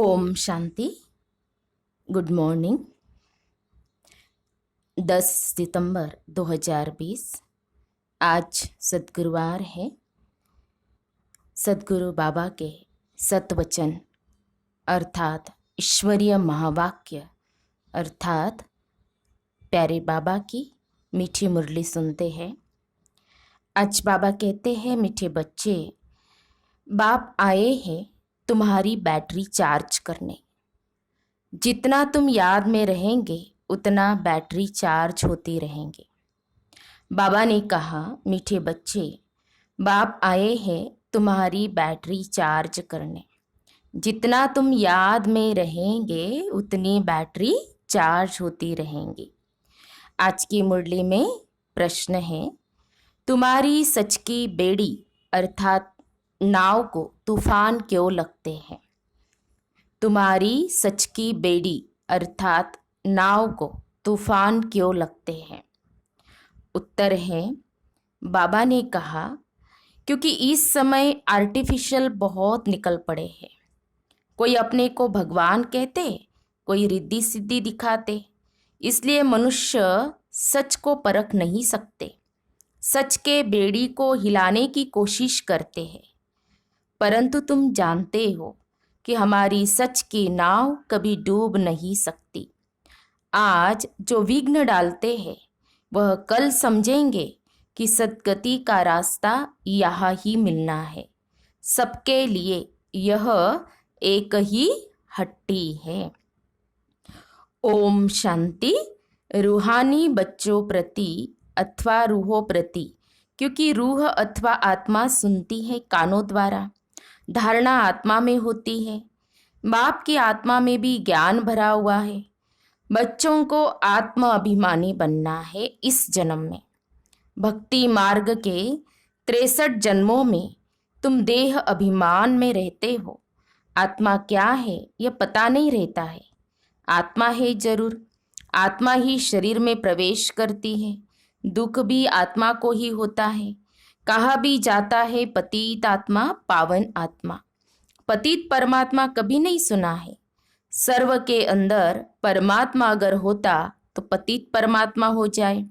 Om Shanti. Good morning. 10 सितंबर 2020 आज सद्गुरुवार है। सद्गुरु बाबा के सतवचन अर्थात ईश्वरीय महावाक्य अर्थात प्यारे बाबा की मीठी मुरली सुनते हैं। आज बाबा कहते हैं, मीठे बच्चे, बाप आए हैं तुम्हारी बैटरी चार्ज करने। जितना तुम याद में रहेंगे उतना बैटरी चार्ज होती रहेंगे। बाबा ने कहा, मीठे बच्चे, बाप आए हैं तुम्हारी बैटरी चार्ज करने। जितना तुम याद में रहेंगे उतनी बैटरी चार्ज होती रहेंगी। आज की मुरली में प्रश्न है, तुम्हारी सच की बेड़ी अर्थात नाव को तूफान क्यों लगते हैं? तुम्हारी सच की बेड़ी अर्थात नाव को तूफान क्यों लगते हैं? उत्तर है, बाबा ने कहा, क्योंकि इस समय आर्टिफिशियल बहुत निकल पड़े हैं। कोई अपने को भगवान कहते, कोई रिद्धि सिद्धि दिखाते, इसलिए मनुष्य सच को परख नहीं सकते। सच के बेड़ी को हिलाने की कोशिश करते हैं, परंतु तुम जानते हो कि हमारी सच की नाव कभी डूब नहीं सकती। आज जो विघ्न डालते हैं वह कल समझेंगे कि सद्गति का रास्ता यहाँ ही मिलना है। सबके लिए यह एक ही हट्टी है। ओम शांति। रूहानी बच्चों प्रति अथवा रूहों प्रति, क्योंकि रूह अथवा आत्मा सुनती है कानों द्वारा, धारणा आत्मा में होती है। बाप की आत्मा में भी ज्ञान भरा हुआ है। बच्चों को आत्म अभिमानी बनना है इस जन्म में। भक्ति मार्ग के 63 जन्मों में तुम देह अभिमान में रहते हो। आत्मा क्या है यह पता नहीं रहता है। आत्मा है जरूर, आत्मा ही शरीर में प्रवेश करती है। दुख भी आत्मा को ही होता है। कहा भी जाता है पतित आत्मा पावन आत्मा। पतित परमात्मा कभी नहीं सुना है। सर्व के अंदर परमात्मा अगर होता तो पतित परमात्मा हो जाए।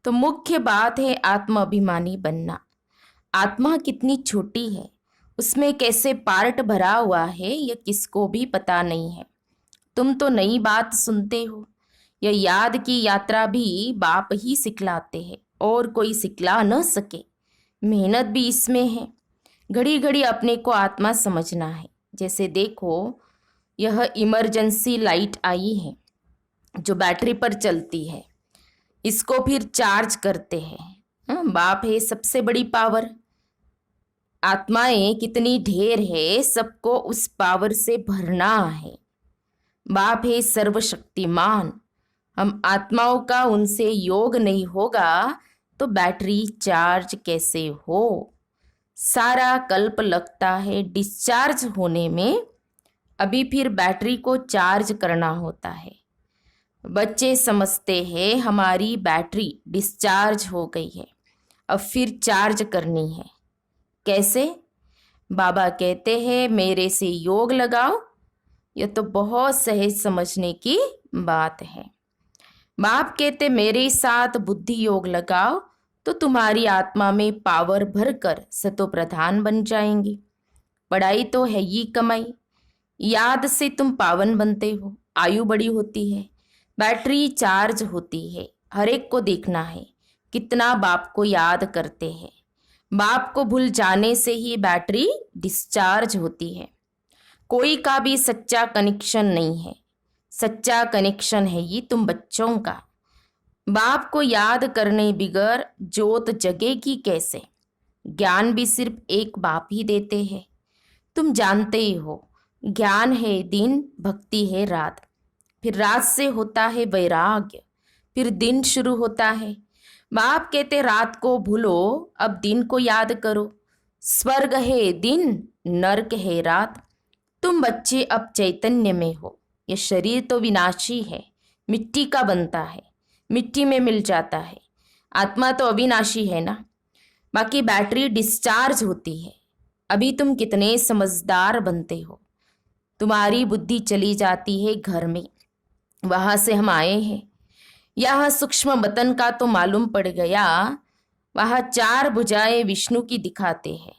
तो मुख्य बात है आत्म अभिमानी बनना। आत्मा कितनी छोटी है, उसमें कैसे पार्ट भरा हुआ है यह किसको भी पता नहीं है। तुम तो नई बात सुनते हो। यह याद की यात्रा भी बाप ही सिखलाते हैं और कोई सिखला न सके। मेहनत भी इसमें है। घड़ी घड़ी अपने को आत्मा समझना है। जैसे देखो, यह इमरजेंसी लाइट आई है जो बैटरी पर चलती है, इसको फिर चार्ज करते हैं। बाप है सबसे बड़ी पावर। आत्माएं कितनी ढेर है, सबको उस पावर से भरना है। बाप है सर्वशक्तिमान। हम आत्माओं का उनसे योग नहीं होगा तो बैटरी चार्ज कैसे हो? सारा कल्प लगता है डिस्चार्ज होने में, अभी फिर बैटरी को चार्ज करना होता है। बच्चे समझते हैं हमारी बैटरी डिस्चार्ज हो गई है, अब फिर चार्ज करनी है। कैसे? बाबा कहते हैं मेरे से योग लगाओ। यह तो बहुत सहज समझने की बात है। बाप कहते मेरे साथ बुद्धि योग लगाओ तो तुम्हारी आत्मा में पावर भरकर सतो प्रधान बन जाएंगी। पढ़ाई तो है ही कमाई। याद से तुम पावन बनते हो, आयु बड़ी होती है, बैटरी चार्ज होती है। हर एक को देखना है कितना बाप को याद करते हैं। बाप को भूल जाने से ही बैटरी डिस्चार्ज होती है। कोई का भी सच्चा कनेक्शन नहीं है। सच्चा कनेक्शन है ये तुम बच्चों का। बाप को याद करने बिगर जोत जगेगी कैसे? ज्ञान भी सिर्फ एक बाप ही देते हैं। तुम जानते ही हो, ज्ञान है दिन, भक्ति है रात, फिर रात से होता है वैराग्य, फिर दिन शुरू होता है। बाप कहते रात को भूलो, अब दिन को याद करो। स्वर्ग है दिन, नरक है रात। तुम बच्चे अब चैतन्य में हो। यह शरीर तो विनाशी है, मिट्टी का बनता है, मिट्टी में मिल जाता है। आत्मा तो अविनाशी है ना। बाकी बैटरी डिस्चार्ज होती है। अभी तुम कितने समझदार बनते हो। तुम्हारी बुद्धि चली जाती है घर में, वहां से हम आए हैं। यहाँ सूक्ष्म वतन का तो मालूम पड़ गया, वहाँ 4 भुजाएं विष्णु की दिखाते हैं,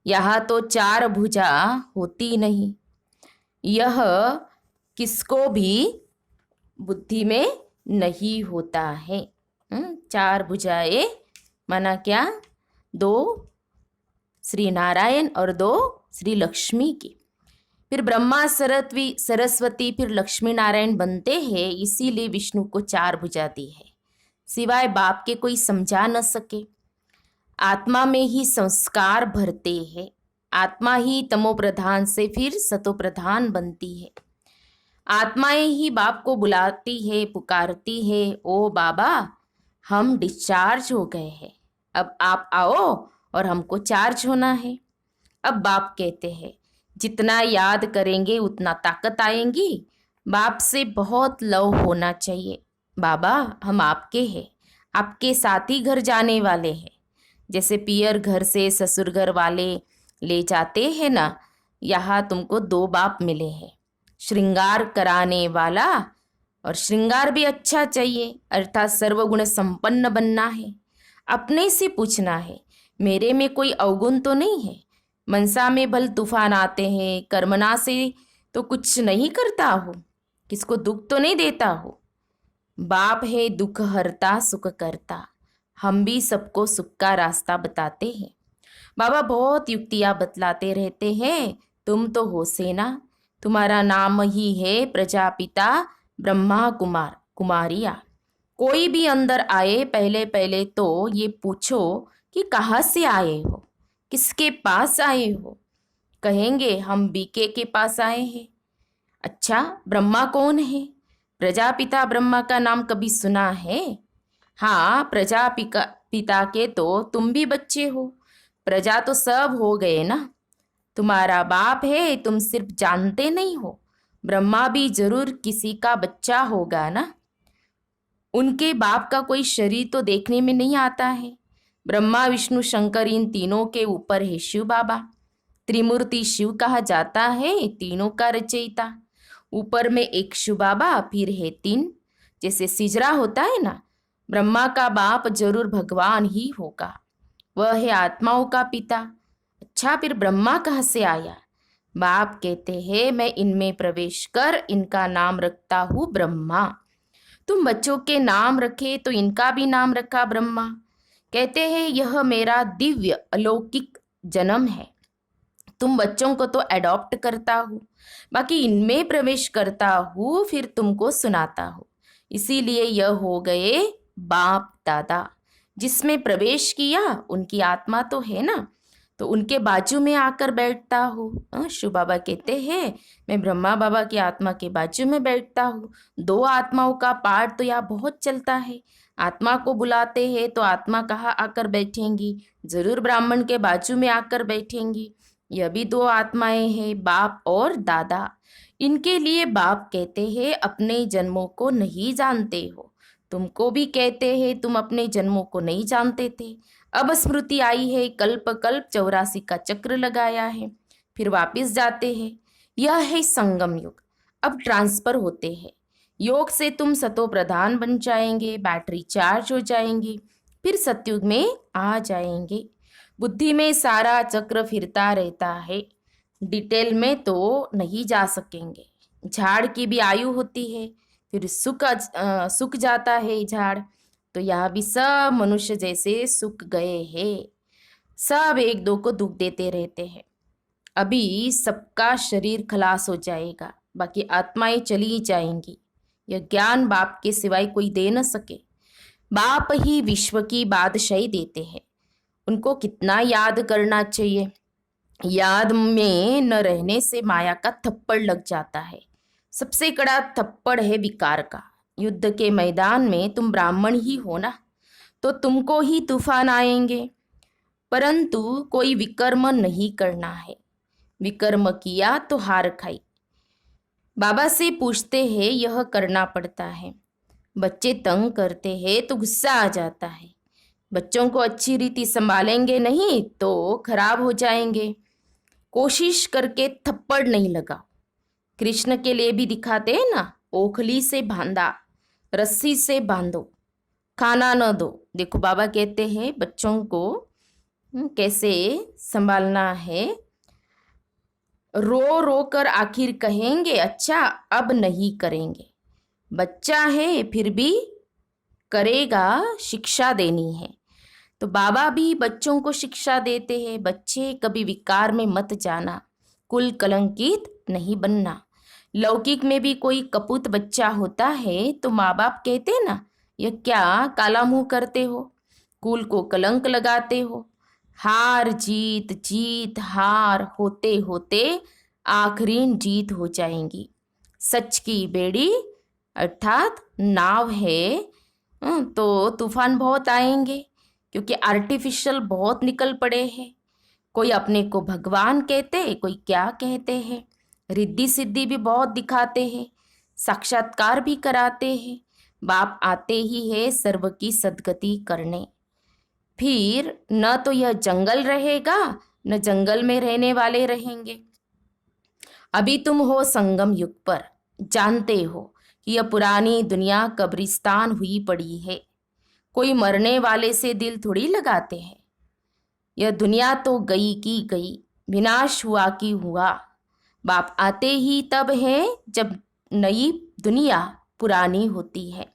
यहाँ तो 4 भुजा होती नहीं। यह किसको भी बुद्धि में नहीं होता है। 4 भुजाएं माना क्या? 2 श्री नारायण और 2 श्री लक्ष्मी की। फिर ब्रह्मा सरस्वती फिर लक्ष्मी नारायण बनते हैं, इसीलिए विष्णु को 4 भुजा दी है। सिवाय बाप के कोई समझा न सके। आत्मा में ही संस्कार भरते हैं, आत्मा ही तमो प्रधान से फिर सतो प्रधान बनती है। आत्माएं ही बाप को बुलाती है, पुकारती है, ओ बाबा हम डिस्चार्ज हो गए हैं, अब आप आओ और हमको चार्ज होना है। अब बाप कहते हैं जितना याद करेंगे उतना ताकत आएंगी। बाप से बहुत लव होना चाहिए। बाबा हम आपके हैं, आपके साथ ही घर जाने वाले हैं। जैसे पियर घर से ससुर घर वाले ले जाते हैं ना, यहाँ तुमको 2 बाप मिले हैं, श्रृंगार कराने वाला, और श्रृंगार भी अच्छा चाहिए, अर्थात सर्वगुण संपन्न बनना है। अपने से पूछना है मेरे में कोई अवगुण तो नहीं है। मनसा में भल तूफान आते हैं, कर्मना से तो कुछ नहीं करता हो, किसको दुख तो नहीं देता हो। बाप है दुख हरता सुख करता, हम भी सबको सुख का रास्ता बताते हैं। बाबा बहुत युक्तियाँ बतलाते रहते हैं। तुम तो हो सेना, तुम्हारा नाम ही है प्रजापिता ब्रह्मा कुमार कुमारिया। कोई भी अंदर आए पहले पहले तो ये पूछो कि कहाँ से आए हो, किसके पास आए हो। कहेंगे हम बीके के पास आए हैं। अच्छा ब्रह्मा कौन है? प्रजापिता ब्रह्मा का नाम कभी सुना है? हाँ पिता के तो तुम भी बच्चे हो, प्रजा तो सब हो गए ना। तुम्हारा बाप है, तुम सिर्फ जानते नहीं हो, ब्रह्मा भी जरूर किसी का बच्चा होगा ना। उनके बाप का कोई शरीर तो देखने में नहीं आता है। ब्रह्मा विष्णु शंकर इन तीनों के ऊपर है शिव बाबा। त्रिमूर्ति शिव कहा जाता है, तीनों का रचयिता। ऊपर में एक शिव बाबा, फिर है 3। जैसे सिजरा होता है ना, ब्रह्मा का बाप जरूर भगवान ही होगा, वह है आत्माओं का पिता। अच्छा फिर ब्रह्मा कहाँ से आया? बाप कहते हैं मैं इनमें प्रवेश कर इनका नाम रखता हूँ ब्रह्मा। तुम बच्चों के नाम रखे तो इनका भी नाम रखा ब्रह्मा। कहते हैं यह मेरा दिव्य अलौकिक जन्म है। तुम बच्चों को तो अडॉप्ट करता हूँ, बाकी इनमें प्रवेश करता हूँ, फिर तुमको सुनाता हूँ। इसीलिए यह हो गए बाप दादा। जिसमें प्रवेश किया उनकी आत्मा तो है ना, तो उनके बाजू में आकर बैठता हूँ। शिव बाबा कहते हैं मैं ब्रह्मा बाबा की आत्मा के बाजू में बैठता हूँ। 2 आत्माओं का पाठ तो यहाँ बहुत चलता है। आत्मा को बुलाते हैं तो आत्मा कहाँ आकर बैठेंगी? जरूर ब्राह्मण के बाजू में आकर बैठेंगी। यह भी 2 आत्माएं हैं, बाप और दादा। इनके लिए बाप कहते हैं अपने जन्मों को नहीं जानते हो। तुमको भी कहते हैं तुम अपने जन्मों को नहीं जानते थे। अब स्मृति आई है, कल्प कल्प 84 का चक्र लगाया है, फिर वापस जाते हैं। यह है संगम युग। अब ट्रांसफर होते हैं। योग से तुम सतो प्रधान बन जाएंगे, बैटरी चार्ज हो जाएंगी, फिर सतयुग में आ जाएंगे। बुद्धि में सारा चक्र फिरता रहता है, डिटेल में तो नहीं जा सकेंगे। झाड़ की भी आयु होती है, फिर सूख जाता है झाड़। तो यहाँ भी सब मनुष्य जैसे सूख गए हैं, सब एक दो को दुख देते रहते हैं। अभी सबका शरीर खलास हो जाएगा, बाकी आत्माएं चली जाएंगी। यह ज्ञान बाप के सिवाय कोई दे न सके। बाप ही विश्व की बादशाही देते हैं। उनको कितना याद करना चाहिए। याद में न रहने से माया का थप्पड़ लग जाता है। सबसे कड़ा थप्पड़ है विकार का। युद्ध के मैदान में तुम ब्राह्मण ही हो ना, तो तुमको ही तूफान आएंगे, परंतु कोई विकर्म नहीं करना है। विकर्म किया तो हार खाई। बाबा से पूछते हैं यह करना पड़ता है। बच्चे तंग करते हैं तो गुस्सा आ जाता है। बच्चों को अच्छी रीति संभालेंगे नहीं तो खराब हो जाएंगे। कोशिश करके थप्पड़ नहीं लगाओ। कृष्ण के लिए भी दिखाते हैं ना, ओखली से बांधा, रस्सी से बांधो, खाना न दो। देखो बाबा कहते हैं बच्चों को कैसे संभालना है। रो रो कर आखिर कहेंगे अच्छा अब नहीं करेंगे। बच्चा है फिर भी करेगा, शिक्षा देनी है। तो बाबा भी बच्चों को शिक्षा देते हैं, बच्चे कभी विकार में मत जाना, कुल कलंकित नहीं बनना। लौकिक में भी कोई कपूत बच्चा होता है तो माँ बाप कहते हैं ना, यह क्या काला मुंह करते हो, कुल को कलंक लगाते हो। हार जीत जीत हार होते होते आखिरी जीत हो जाएंगी। सच की बेड़ी अर्थात नाव है तो तूफान बहुत आएंगे, क्योंकि आर्टिफिशियल बहुत निकल पड़े हैं। कोई अपने को भगवान कहते, कोई क्या कहते हैं, रिद्धि सिद्धि भी बहुत दिखाते हैं, साक्षात्कार भी कराते हैं। बाप आते ही है सर्व की सद्गति करने। फिर न तो यह जंगल रहेगा न जंगल में रहने वाले रहेंगे। अभी तुम हो संगम युग पर, जानते हो कि यह पुरानी दुनिया कब्रिस्तान हुई पड़ी है। कोई मरने वाले से दिल थोड़ी लगाते हैं। यह दुनिया तो गई की गई, विनाश हुआ की हुआ। बाप आते ही तब है जब नई दुनिया पुरानी होती है।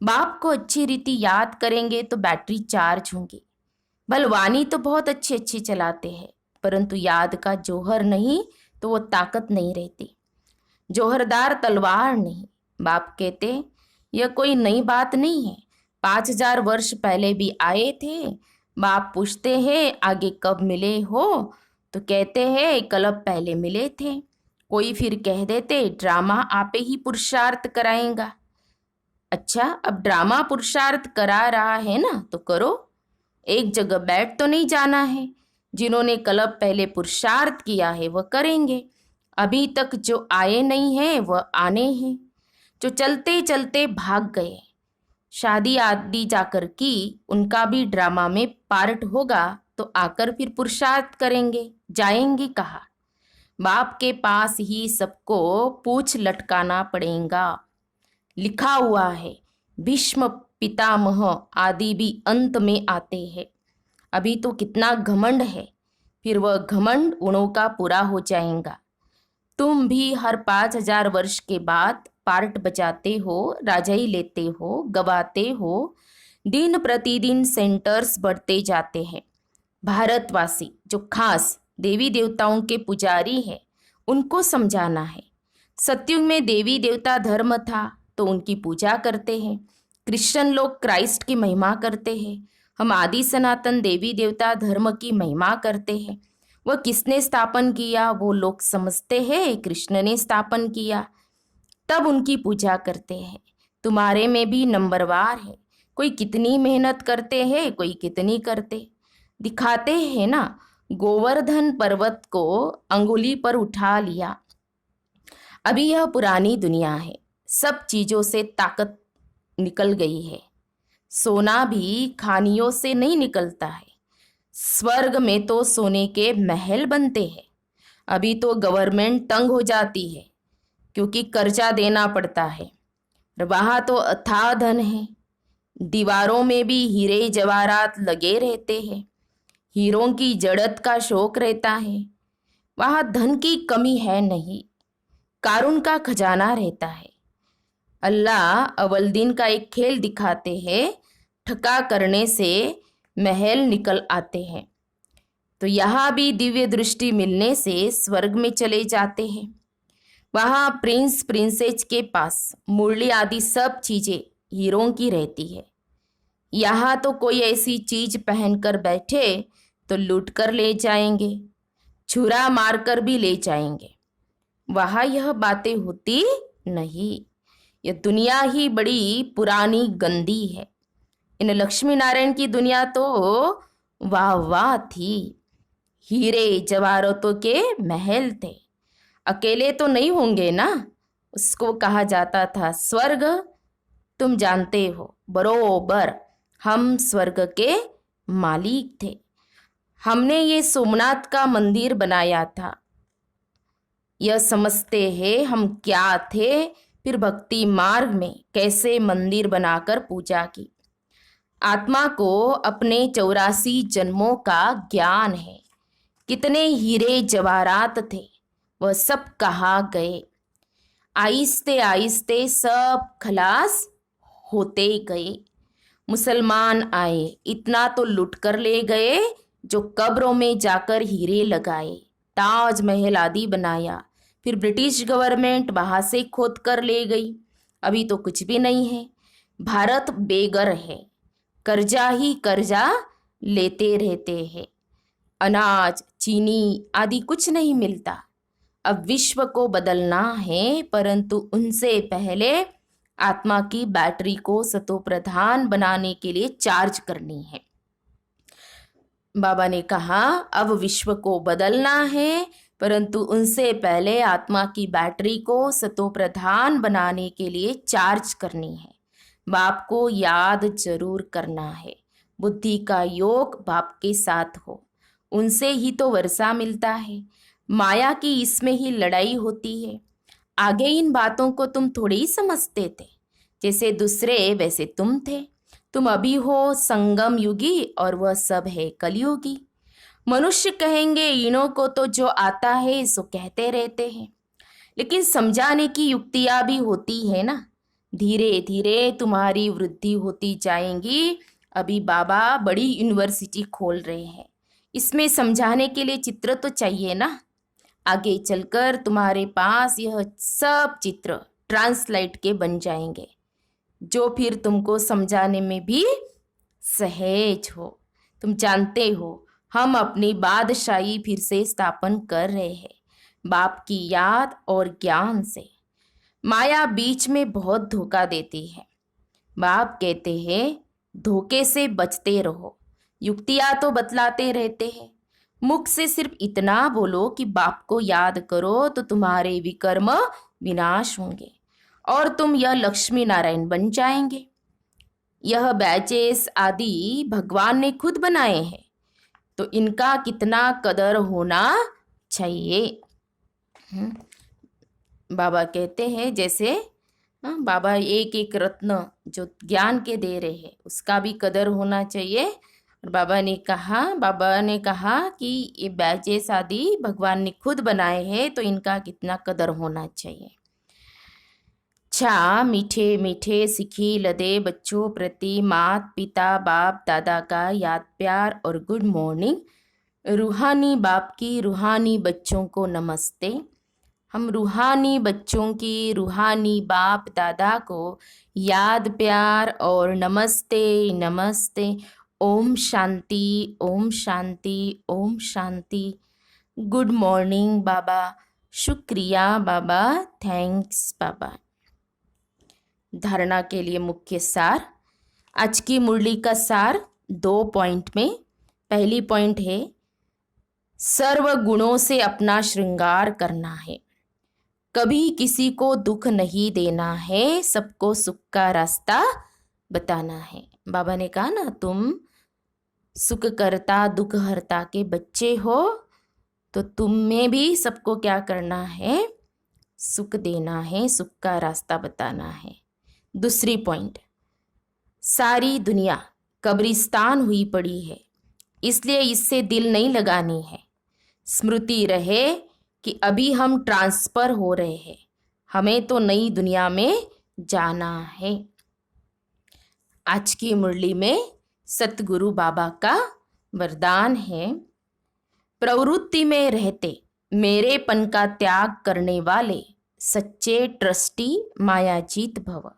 बाप को अच्छी रीति याद करेंगे तो बैटरी चार्ज होंगी। बलवानी तो बहुत अच्छी अच्छी चलाते हैं, परंतु याद का जौहर नहीं तो वो ताकत नहीं रहती। जौहरदार तलवार नहीं। बाप कहते यह कोई नई बात नहीं है, 5000 वर्ष पहले भी आए थे। बाप पूछते हैं आगे कब मिले हो, तो कहते हैं कलब पहले मिले थे। कोई फिर कह देते ड्रामा आपे ही पुरुषार्थ कराएगा। अच्छा अब ड्रामा पुरुषार्थ करा रहा है ना तो करो, एक जगह बैठ तो नहीं जाना है। जिन्होंने कलब पहले पुरुषार्थ किया है वह करेंगे। अभी तक जो आए नहीं हैं वह आने हैं। जो चलते चलते भाग गए, शादी आदि जाकर की, उनका भी ड्रामा में पार्ट होगा तो आकर फिर पुरुषार्थ करेंगे। जाएंगे कहाँ? बाप के पास ही सबको पूछ लटकाना पड़ेगा। लिखा हुआ है भीष्म पितामह आदि भी अंत में आते हैं। अभी तो कितना घमंड है, फिर वह घमंड उड़ों का पूरा हो जाएगा। तुम भी हर 5000 वर्ष के बाद पार्ट बजाते हो, राजाई लेते हो, गवाते हो। दिन प्रतिदिन सेंटर्स बढ़ते जाते हैं। भारतवासी जो खास देवी देवताओं के पुजारी हैं उनको समझाना है। सतयुग में देवी देवता धर्म था तो उनकी पूजा करते हैं। क्रिश्चियन लोग क्राइस्ट की महिमा करते हैं। हम आदि सनातन देवी देवता धर्म की महिमा करते हैं। वह किसने स्थापन किया वो लोग समझते हैं कृष्ण ने स्थापन किया, तब उनकी पूजा करते हैं। तुम्हारे में भी नंबरवार है, कोई कितनी मेहनत करते हैं, कोई कितनी करते। दिखाते हैं ना, गोवर्धन पर्वत को अंगुली पर उठा लिया। अभी यह पुरानी दुनिया है, सब चीजों से ताकत निकल गई है। सोना भी खानियों से नहीं निकलता है। स्वर्ग में तो सोने के महल बनते हैं। अभी तो गवर्नमेंट तंग हो जाती है क्योंकि कर्जा देना पड़ता है। वहाँ तो अथाह धन है। दीवारों में भी हीरे जवाहरात लगे रहते हैं। हीरों की जड़त का शौक रहता है। वहाँ धन की कमी है नहीं, कारून का खजाना रहता है। अल्लाह अव्वल दिन का एक खेल दिखाते हैं, ठका करने से महल निकल आते हैं। तो यहाँ भी दिव्य दृष्टि मिलने से स्वर्ग में चले जाते हैं। वहाँ प्रिंस प्रिंसेस के पास मुरली आदि सब चीजें हीरों की रहती है। यहाँ तो कोई ऐसी चीज पहनकर बैठे तो लूट कर ले जाएंगे, छुरा मारकर भी ले जाएंगे। वहाँ यह बातें होती नहीं। यह दुनिया ही बड़ी पुरानी गंदी है। इन लक्ष्मी नारायण की दुनिया तो वाह वाह थी। हीरे जवाहरातों के महल थे। अकेले तो नहीं होंगे ना, उसको कहा जाता था स्वर्ग। तुम जानते हो बरोबर हम स्वर्ग के मालिक थे। हमने ये सोमनाथ का मंदिर बनाया था। यह समझते हैं हम क्या थे, फिर भक्ति मार्ग में कैसे मंदिर बनाकर पूजा की। आत्मा को अपने 84 जन्मों का ज्ञान है। कितने हीरे जवाहरात थे, वह सब कहाँ गए। आहिस्ते आहिस्ते सब खलास होते गए। मुसलमान आए, इतना तो लूट कर ले गए, जो कब्रों में जाकर हीरे लगाए, ताजमहल आदि बनाया। फिर ब्रिटिश गवर्नमेंट वहां से खोद कर ले गई। अभी तो कुछ भी नहीं है। भारत बेघर है, कर्जा ही कर्जा लेते रहते हैं। अनाज, चीनी आदि कुछ नहीं मिलता। अब विश्व को बदलना है, परंतु उनसे पहले आत्मा की बैटरी को सतोप्रधान बनाने के लिए चार्ज करनी है। बाबा ने कहा अब विश्व को बदलना है, परंतु उनसे पहले आत्मा की बैटरी को सतोप्रधान बनाने के लिए चार्ज करनी है। बाप को याद जरूर करना है। बुद्धि का योग बाप के साथ हो, उनसे ही तो वर्षा मिलता है। माया की इसमें ही लड़ाई होती है। आगे इन बातों को तुम थोड़े ही समझते थे। जैसे दूसरे वैसे तुम थे। तुम अभी हो संगम युगी और वह सब है कलयुगी। मनुष्य कहेंगे इन्हों को तो जो आता है सो कहते रहते हैं, लेकिन समझाने की युक्तियां भी होती है ना। धीरे धीरे तुम्हारी वृद्धि होती जाएगी। अभी बाबा बड़ी यूनिवर्सिटी खोल रहे हैं, इसमें समझाने के लिए चित्र तो चाहिए ना। आगे चलकर तुम्हारे पास यह सब चित्र ट्रांसलेट के बन जाएंगे, जो फिर तुमको समझाने में भी सहज हो। तुम जानते हो हम अपनी बादशाही फिर से स्थापन कर रहे हैं, बाप की याद और ज्ञान से। माया बीच में बहुत धोखा देती है। बाप कहते हैं धोखे से बचते रहो। युक्तियां तो बतलाते रहते हैं, मुख से सिर्फ इतना बोलो कि बाप को याद करो तो तुम्हारे विकर्म विनाश होंगे और तुम यह लक्ष्मी नारायण बन जाएंगे। यह बैचेस आदि भगवान ने खुद बनाए हैं, तो इनका कितना कदर होना चाहिए। बाबा कहते हैं जैसे बाबा एक एक रत्न जो ज्ञान के दे रहे हैं उसका भी कदर होना चाहिए। और बाबा ने कहा कि ये बैचेस आदि भगवान ने खुद बनाए हैं, तो इनका कितना कदर होना चाहिए। अच्छा, मीठे मीठे सिखी लदे बच्चों प्रति मात पिता बाप दादा का याद प्यार और गुड मॉर्निंग। रूहानी बाप की रूहानी बच्चों को नमस्ते। हम रूहानी बच्चों की रूहानी बाप दादा को याद प्यार और नमस्ते नमस्ते। ओम शांति ओम शांति ओम शांति। गुड मॉर्निंग बाबा। शुक्रिया बाबा, थैंक्स बाबा। धारणा के लिए मुख्य सार। आज की मुरली का सार 2 पॉइंट में। पहली पॉइंट है सर्व गुणों से अपना श्रृंगार करना है। कभी किसी को दुख नहीं देना है, सबको सुख का रास्ता बताना है। बाबा ने कहा ना तुम सुख करता दुख हरता के बच्चे हो, तो तुम में भी सबको क्या करना है, सुख देना है, सुख का रास्ता बताना है। दूसरी पॉइंट, सारी दुनिया कब्रिस्तान हुई पड़ी है, इसलिए इससे दिल नहीं लगानी है। स्मृति रहे कि अभी हम ट्रांसफर हो रहे हैं, हमें तो नई दुनिया में जाना है। आज की मुरली में सतगुरु बाबा का वरदान है, प्रवृत्ति में रहते मेरेपन का त्याग करने वाले सच्चे ट्रस्टी मायाजीत भव।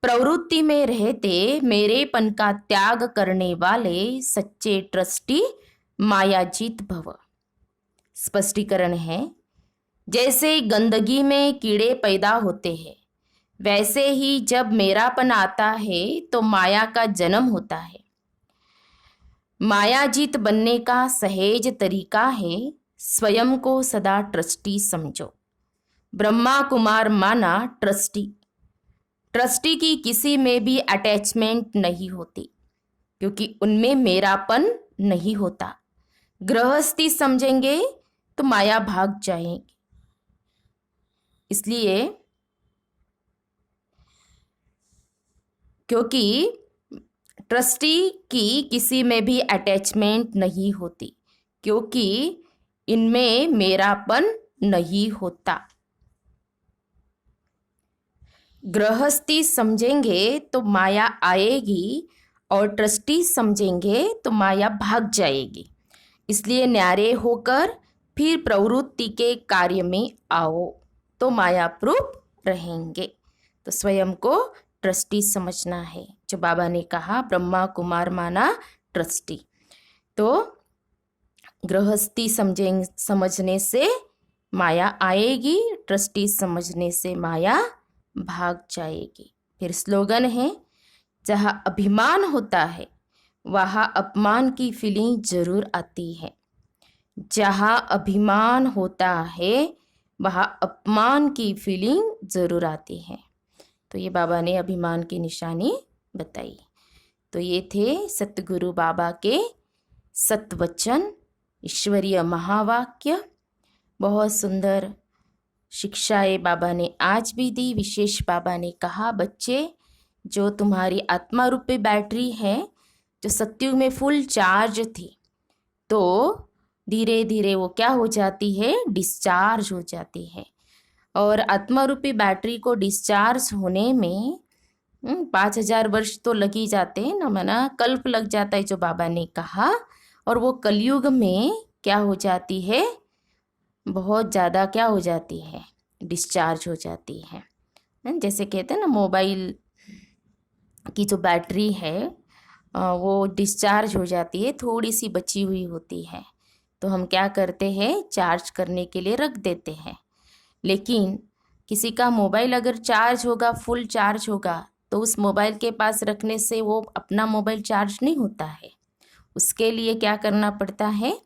प्रवृत्ति में रहते मेरेपन का त्याग करने वाले सच्चे ट्रस्टी मायाजीत भव। स्पष्टीकरण है, जैसे गंदगी में कीड़े पैदा होते हैं, वैसे ही जब मेरापन आता है तो माया का जन्म होता है। मायाजीत बनने का सहज तरीका है स्वयं को सदा ट्रस्टी समझो। ब्रह्मा कुमार माना ट्रस्टी। ट्रस्टी की किसी में भी अटैचमेंट नहीं होती, क्योंकि उनमें मेरापन नहीं होता। गृहस्थी समझेंगे तो माया भाग जाएगी। इसलिए क्योंकि ट्रस्टी की किसी में भी अटैचमेंट नहीं होती, क्योंकि इनमें मेरापन नहीं होता। गृहस्थी समझेंगे तो माया आएगी और ट्रस्टी समझेंगे तो माया भाग जाएगी। इसलिए न्यारे होकर फिर प्रवृत्ति के कार्य में आओ तो माया प्रूफ रहेंगे। तो स्वयं को ट्रस्टी समझना है। जो बाबा ने कहा ब्रह्मा कुमार माना ट्रस्टी। तो गृहस्थी समझने से माया आएगी, ट्रस्टी समझने से माया भाग जाएगी। फिर स्लोगन है, जहाँ अभिमान होता है वहाँ अपमान की फीलिंग जरूर आती है। जहाँ अभिमान होता है वहाँ अपमान की फीलिंग जरूर आती है। तो ये बाबा ने अभिमान की निशानी बताई। तो ये थे सतगुरु बाबा के सतवचन, ईश्वरीय महावाक्य। बहुत सुंदर शिक्षाएं बाबा ने आज भी दी। विशेष बाबा ने कहा, बच्चे जो तुम्हारी आत्मा रूपी बैटरी है, जो सत्युग में फुल चार्ज थी, तो धीरे धीरे वो क्या हो जाती है, डिस्चार्ज हो जाती है। और आत्मा रूपी बैटरी को डिस्चार्ज होने में 5000 वर्ष तो लग ही जाते हैं ना, मना कल्प लग जाता है जो बाबा ने कहा। और वो कलयुग में क्या हो जाती है, बहुत ज़्यादा क्या हो जाती है, डिस्चार्ज हो जाती है। जैसे कहते हैं ना, मोबाइल की जो बैटरी है वो डिस्चार्ज हो जाती है, थोड़ी सी बची हुई होती है, तो हम क्या करते हैं, चार्ज करने के लिए रख देते हैं। लेकिन किसी का मोबाइल अगर चार्ज होगा, फुल चार्ज होगा, तो उस मोबाइल के पास रखने से वो अपना मोबाइल चार्ज नहीं होता है। उसके लिए क्या करना पड़ता है,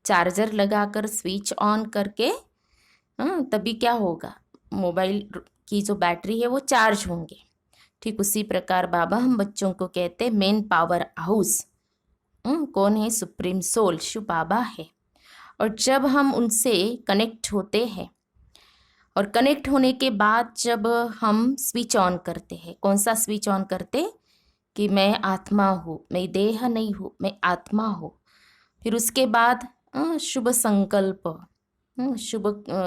चार्जर लगाकर स्विच ऑन करके तभी क्या होगा, मोबाइल की जो बैटरी है वो चार्ज होंगे। ठीक उसी प्रकार बाबा हम बच्चों को कहते हैं मेन पावर हाउस कौन है, सुप्रीम सोल शिव बाबा है। और जब हम उनसे कनेक्ट होते हैं, और कनेक्ट होने के बाद जब हम स्विच ऑन करते हैं, कौन सा स्विच ऑन करते, कि मैं आत्मा हूँ, मैं देह नहीं हूँ, मैं आत्मा हूँ। फिर उसके बाद शुभ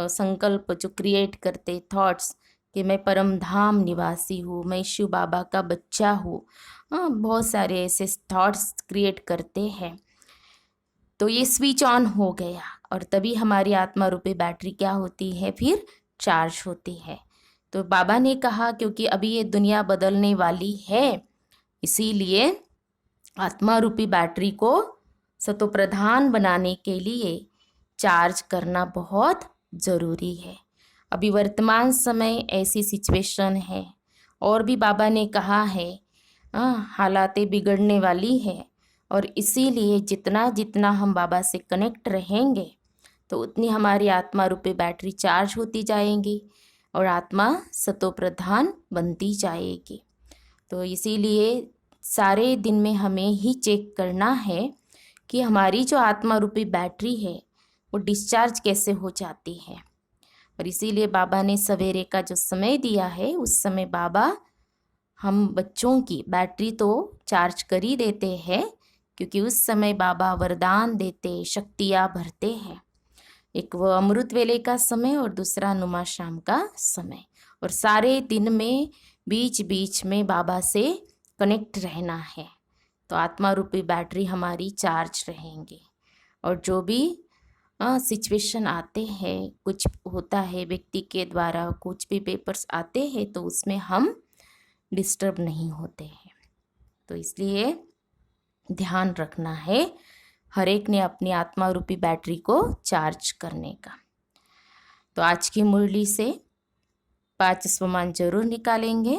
संकल्प जो क्रिएट करते, थॉट्स, कि मैं परम धाम निवासी हूँ, मैं शिव बाबा का बच्चा हूँ, बहुत सारे ऐसे थॉट्स क्रिएट करते हैं। तो ये स्विच ऑन हो गया और तभी हमारी आत्मा रूपी बैटरी क्या होती है, फिर चार्ज होती है। तो बाबा ने कहा क्योंकि अभी ये दुनिया बदलने वाली है, इसीलिए आत्मा रूपी बैटरी को सतोप्रधान बनाने के लिए चार्ज करना बहुत ज़रूरी है। अभी वर्तमान समय ऐसी सिचुएशन है, और भी बाबा ने कहा है हालातें बिगड़ने वाली है, और इसीलिए जितना जितना हम बाबा से कनेक्ट रहेंगे तो उतनी हमारी आत्मा रूपी बैटरी चार्ज होती जाएंगी और आत्मा सतोप्रधान बनती जाएगी। तो इसीलिए सारे दिन में हमें ही चेक करना है कि हमारी जो आत्मा रूपी बैटरी है वो डिस्चार्ज कैसे हो जाती है। और इसीलिए बाबा ने सवेरे का जो समय दिया है, उस समय बाबा हम बच्चों की बैटरी तो चार्ज कर ही देते हैं, क्योंकि उस समय बाबा वरदान देते, शक्तियाँ भरते हैं। एक वो अमृत वेले का समय और दूसरा नुमा शाम का समय, और सारे दिन में बीच बीच में बाबा से कनेक्ट रहना है, तो आत्मा रूपी बैटरी हमारी चार्ज रहेंगी। और जो भी सिचुएशन आते हैं, कुछ होता है व्यक्ति के द्वारा, कुछ भी पेपर्स आते हैं, तो उसमें हम डिस्टर्ब नहीं होते हैं। तो इसलिए ध्यान रखना है हर एक ने अपनी आत्मा रूपी बैटरी को चार्ज करने का। तो आज की मुरली से 5 स्वमान जरूर निकालेंगे,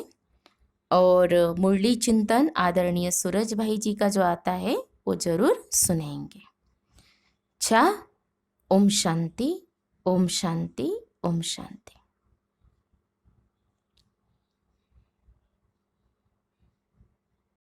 और मुरली चिंतन आदरणीय सूरज भाई जी का जो आता है वो जरूर सुनेंगे। अच्छा, ओम शांति, ओम शांति, ओम शांति।